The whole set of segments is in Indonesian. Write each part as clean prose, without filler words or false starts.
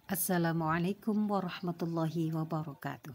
Assalamualaikum warahmatullahi wabarakatuh.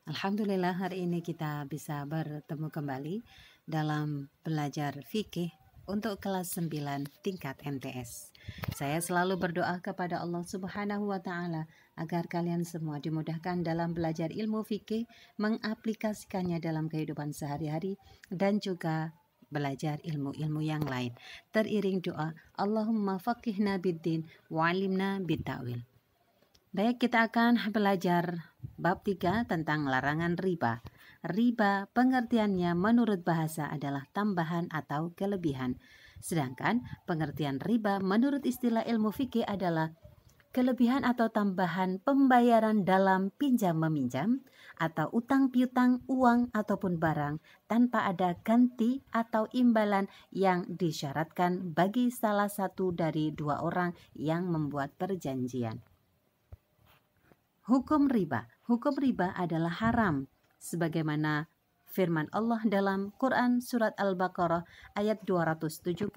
Alhamdulillah hari ini kita bisa bertemu kembali dalam belajar fikih untuk kelas 9 tingkat MTS. Saya selalu berdoa kepada Allah Subhanahu wa taala agar kalian semua dimudahkan dalam belajar ilmu fikih, mengaplikasikannya dalam kehidupan sehari-hari dan juga belajar ilmu-ilmu yang lain. Teriring doa, Allahumma faqihna biddin wa alimna bitta'wil. Baik, kita akan belajar bab 3 tentang larangan riba. Riba pengertiannya menurut bahasa adalah tambahan atau kelebihan. Sedangkan pengertian riba menurut istilah ilmu fikih adalah kelebihan atau tambahan pembayaran dalam pinjam-meminjam atau utang piutang uang ataupun barang tanpa ada ganti atau imbalan yang disyaratkan bagi salah satu dari dua orang yang membuat perjanjian. Hukum riba adalah haram sebagaimana firman Allah dalam Quran surat Al-Baqarah ayat 275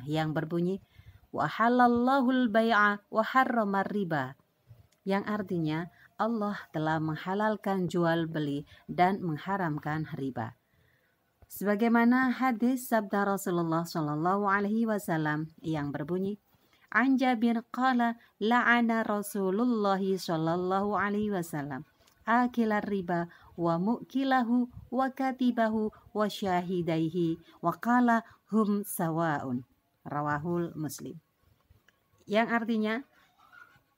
yang berbunyi wa halallahul bai'a wa harramar riba, yang artinya Allah telah menghalalkan jual beli dan mengharamkan riba. Sebagaimana hadis sabda Rasulullah Shallallahu alaihi wasallam yang berbunyi An Jabir qala la'ana Rasulullah sallallahu alaihi wasallam akilar riba wa mu'kilahu wa katibahu wa syahidaihi wa qala hum sawaun, rawahul Muslim. Yang artinya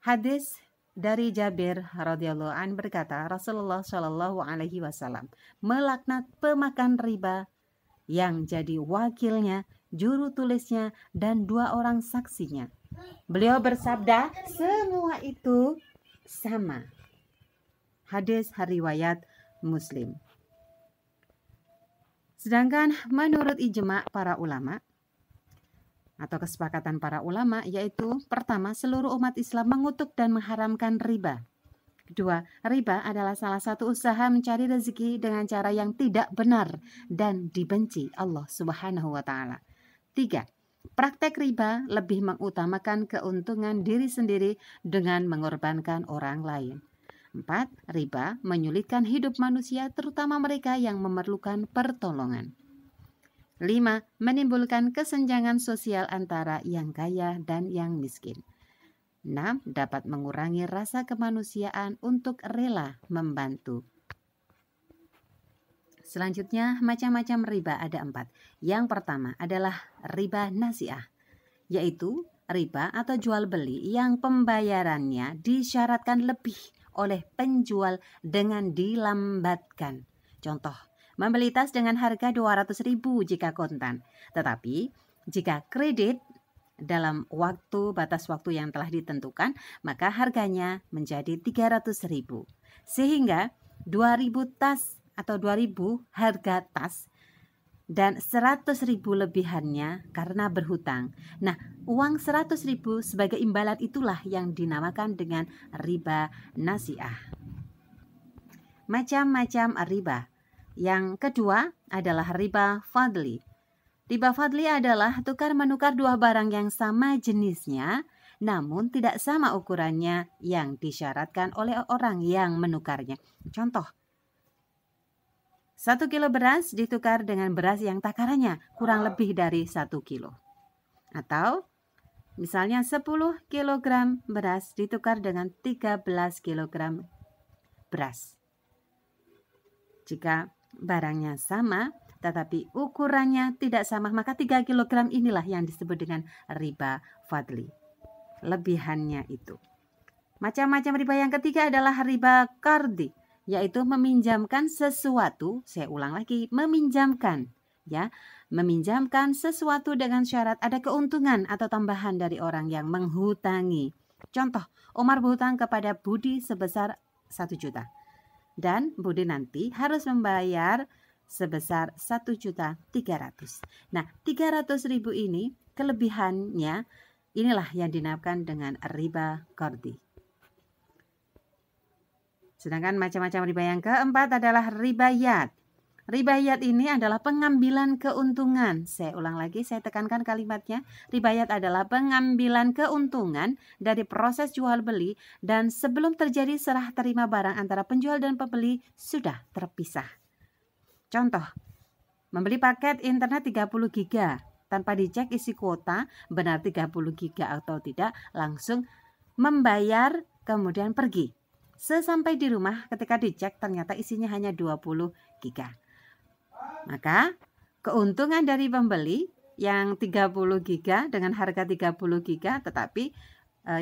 hadis dari Jabir radhiyallahu an berkata Rasulullah sallallahu alaihi wasallam melaknat pemakan riba yang jadi wakilnya, juru tulisnya dan dua orang saksinya. Beliau bersabda, semua itu sama. Hadis riwayat Muslim. Sedangkan menurut ijma para ulama atau kesepakatan para ulama, yaitu pertama, seluruh umat Islam mengutuk dan mengharamkan riba. Kedua, riba adalah salah satu usaha mencari rezeki dengan cara yang tidak benar dan dibenci Allah Subhanahu wa taala. Tiga, praktek riba lebih mengutamakan keuntungan diri sendiri dengan mengorbankan orang lain. 4. Riba menyulitkan hidup manusia terutama mereka yang memerlukan pertolongan. 5. Menimbulkan kesenjangan sosial antara yang kaya dan yang miskin. 6. Dapat mengurangi rasa kemanusiaan untuk rela membantu. Selanjutnya, macam-macam riba ada 4. Yang pertama adalah riba nasi'ah, yaitu riba atau jual beli yang pembayarannya disyaratkan lebih oleh penjual dengan dilambatkan. Contoh, membeli tas dengan harga 200.000 jika kontan, tetapi jika kredit dalam batas waktu yang telah ditentukan, maka harganya menjadi 300.000. Sehingga 2.000 tas atau 2.000 harga tas dan 100.000 lebihannya karena berhutang. Nah, uang 100.000 sebagai imbalan itulah yang dinamakan dengan riba nasi'ah. Macam-macam riba. Yang kedua adalah riba fadli. Riba fadli adalah tukar-menukar dua barang yang sama jenisnya namun tidak sama ukurannya yang disyaratkan oleh orang yang menukarnya. Contoh, 1 kilo beras ditukar dengan beras yang takarannya kurang lebih dari 1 kilo. Atau misalnya 10 kilogram beras ditukar dengan 13 kilogram beras. Jika barangnya sama tetapi ukurannya tidak sama, maka 3 kilogram inilah yang disebut dengan riba fadli. Lebihannya itu. Macam-macam riba yang ketiga adalah riba qardi, yaitu meminjamkan sesuatu. Saya ulang lagi, meminjamkan, ya, meminjamkan sesuatu dengan syarat ada keuntungan atau tambahan dari orang yang menghutangi. Contoh, Umar berhutang kepada Budi sebesar 1 juta dan Budi nanti harus membayar sebesar 1.300.000. Nah, 300.000 ini kelebihannya inilah yang dinamakan dengan riba qardi. Sedangkan macam-macam riba yang keempat adalah ribayat. Ribayat ini adalah pengambilan keuntungan. Saya ulang lagi, saya tekankan kalimatnya. Ribayat adalah pengambilan keuntungan dari proses jual beli dan sebelum terjadi serah terima barang antara penjual dan pembeli sudah terpisah. Contoh, membeli paket internet 30 GB tanpa dicek isi kuota benar 30 GB atau tidak, langsung membayar kemudian pergi. Sesampai di rumah ketika dicek ternyata isinya hanya 20 GB. Maka keuntungan dari pembeli yang 30 GB dengan harga 30 GB tetapi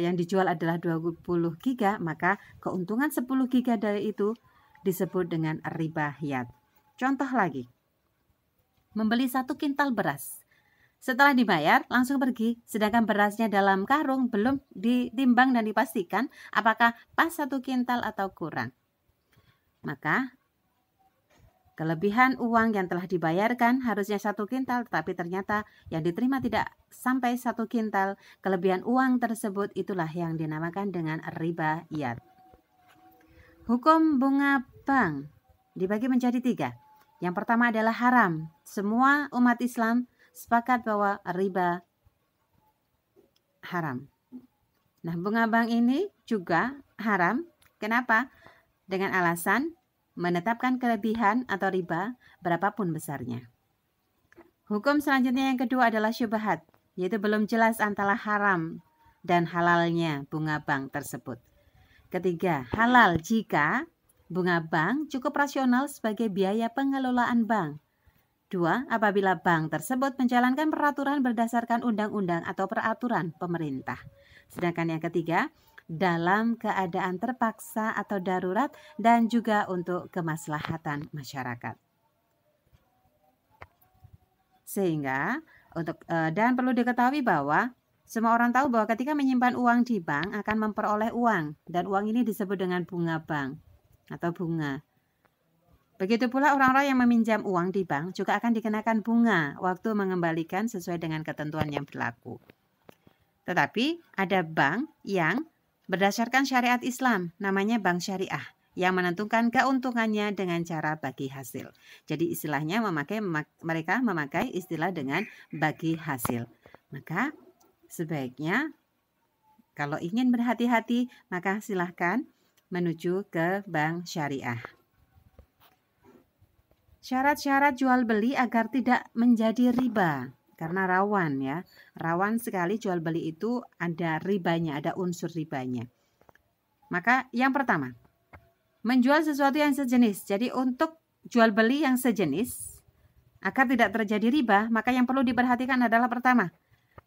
yang dijual adalah 20 GB, maka keuntungan 10 GB dari itu disebut dengan ribayat. Contoh lagi, membeli 1 kintal beras. Setelah dibayar langsung pergi, sedangkan berasnya dalam karung belum ditimbang dan dipastikan apakah pas 1 kintal atau kurang. Maka kelebihan uang yang telah dibayarkan harusnya 1 kintal, tetapi ternyata yang diterima tidak sampai 1 kintal. Kelebihan uang tersebut itulah yang dinamakan dengan ribayat. Hukum bunga bank dibagi menjadi 3. Yang pertama adalah haram. Semua umat Islam sepakat bahwa riba haram. Nah, bunga bank ini juga haram. Kenapa? Dengan alasan menetapkan kelebihan atau riba berapapun besarnya. Hukum selanjutnya yang kedua adalah syubhat, yaitu belum jelas antara haram dan halalnya bunga bank tersebut. Ketiga, halal jika bunga bank cukup rasional sebagai biaya pengelolaan bank. 2, apabila bank tersebut menjalankan peraturan berdasarkan undang-undang atau peraturan pemerintah. Sedangkan yang ketiga, dalam keadaan terpaksa atau darurat dan juga untuk kemaslahatan masyarakat. Sehingga dan perlu diketahui bahwa semua orang tahu bahwa ketika menyimpan uang di bank akan memperoleh uang dan uang ini disebut dengan bunga bank atau bunga. Begitu pula orang-orang yang meminjam uang di bank juga akan dikenakan bunga waktu mengembalikan sesuai dengan ketentuan yang berlaku. Tetapi ada bank yang berdasarkan syariat Islam, namanya bank syariah, yang menentukan keuntungannya dengan cara bagi hasil. Jadi istilahnya mereka memakai istilah dengan bagi hasil. Maka sebaiknya kalau ingin berhati-hati, maka silahkan menuju ke bank syariah. Syarat-syarat jual beli agar tidak menjadi riba. Karena rawan ya, rawan sekali jual beli itu ada ribanya, ada unsur ribanya. Maka yang pertama, menjual sesuatu yang sejenis. Jadi untuk jual beli yang sejenis, agar tidak terjadi riba, maka yang perlu diperhatikan adalah pertama,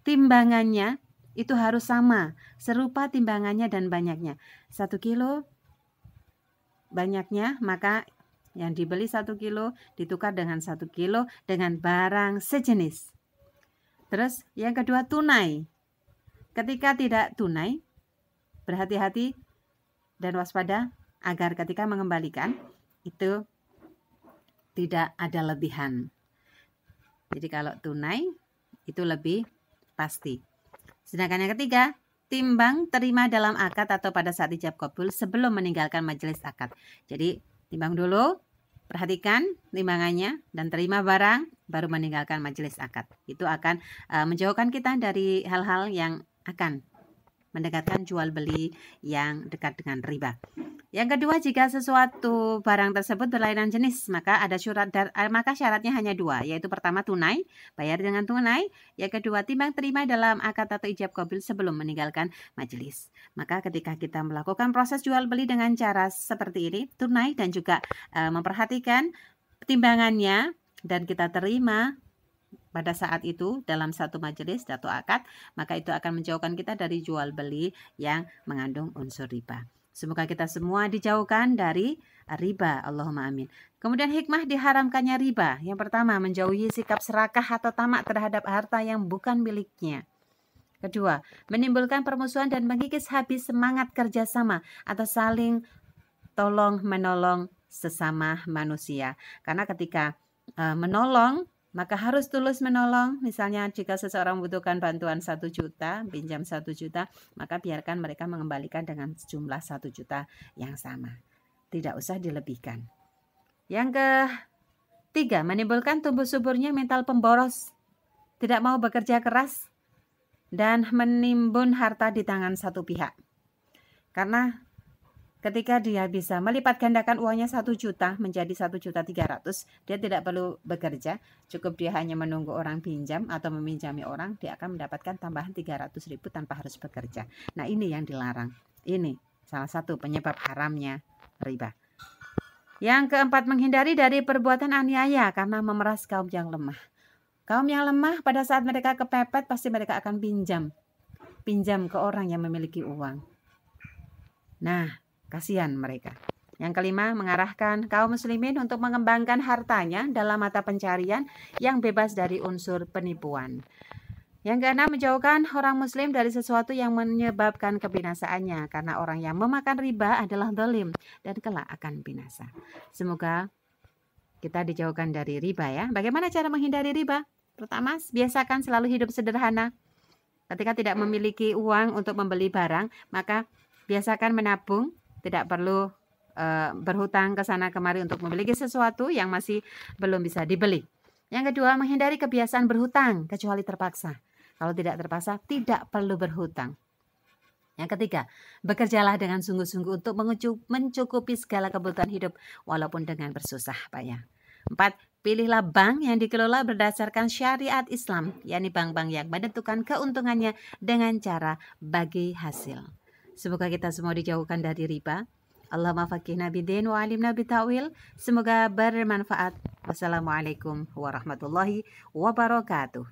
timbangannya itu harus sama, serupa timbangannya dan banyaknya. 1 kilo banyaknya, maka yang dibeli 1 kilo ditukar dengan 1 kilo dengan barang sejenis. Terus yang kedua tunai. Ketika tidak tunai, berhati-hati dan waspada agar ketika mengembalikan itu tidak ada lebihan. Jadi kalau tunai itu lebih pasti. Sedangkan yang ketiga, timbang terima dalam akad atau pada saat ijab qabul sebelum meninggalkan majelis akad. Jadi timbang dulu, perhatikan timbangannya dan terima barang baru meninggalkan majelis akad. Itu akan menjauhkan kita dari hal-hal yang akan mendekatkan jual beli yang dekat dengan riba. Yang kedua, jika sesuatu barang tersebut berlainan jenis, maka syaratnya hanya 2, yaitu pertama tunai, bayar dengan tunai, yang kedua timbang terima dalam akad atau ijab qabul sebelum meninggalkan majelis. Maka ketika kita melakukan proses jual beli dengan cara seperti ini, tunai dan juga memperhatikan timbangannya dan kita terima pada saat itu dalam satu majelis atau akad, maka itu akan menjauhkan kita dari jual beli yang mengandung unsur riba. Semoga kita semua dijauhkan dari riba. Allahumma amin. Kemudian hikmah diharamkannya riba. Yang pertama, menjauhi sikap serakah atau tamak terhadap harta yang bukan miliknya. Kedua, menimbulkan permusuhan dan mengikis habis semangat kerjasama atau saling tolong-menolong sesama manusia. Karena ketika menolong, maka harus tulus menolong. Misalnya jika seseorang membutuhkan bantuan 1 juta, pinjam 1 juta, maka biarkan mereka mengembalikan dengan jumlah 1 juta yang sama. Tidak usah dilebihkan. Yang 3. Menimbulkan tumbuh suburnya mental pemboros, tidak mau bekerja keras, dan menimbun harta di tangan satu pihak. Karena ketika dia bisa melipat gandakan uangnya 1 juta menjadi 1.300.000, dia tidak perlu bekerja, cukup dia hanya menunggu orang pinjam atau meminjami orang, dia akan mendapatkan tambahan 300.000 tanpa harus bekerja. Nah, ini yang dilarang. Ini salah satu penyebab haramnya riba. Yang keempat, menghindari dari perbuatan aniaya karena memeras kaum yang lemah. Kaum yang lemah pada saat mereka kepepet pasti mereka akan pinjam ke orang yang memiliki uang. Nah, kasihan mereka. Yang kelima, mengarahkan kaum muslimin untuk mengembangkan hartanya dalam mata pencarian yang bebas dari unsur penipuan. Yang keenam, menjauhkan orang muslim dari sesuatu yang menyebabkan kebinasaannya, karena orang yang memakan riba adalah zalim dan kelak akan binasa. Semoga kita dijauhkan dari riba ya. Bagaimana cara menghindari riba? Pertama, biasakan selalu hidup sederhana. Ketika tidak memiliki uang untuk membeli barang, maka biasakan menabung, tidak perlu berhutang ke sana kemari untuk memiliki sesuatu yang masih belum bisa dibeli. Yang kedua, menghindari kebiasaan berhutang kecuali terpaksa. Kalau tidak terpaksa, tidak perlu berhutang. Yang ketiga, bekerjalah dengan sungguh-sungguh untuk mencukupi segala kebutuhan hidup walaupun dengan bersusah payah. 4. Pilihlah bank yang dikelola berdasarkan syariat Islam, yakni bank-bank yang menentukan keuntungannya dengan cara bagi hasil. Semoga kita semua dijauhkan dari riba. Allahumma faqihna bid-din wa alimna bit-ta'wil. Semoga bermanfaat. Wassalamualaikum warahmatullahi wabarakatuh.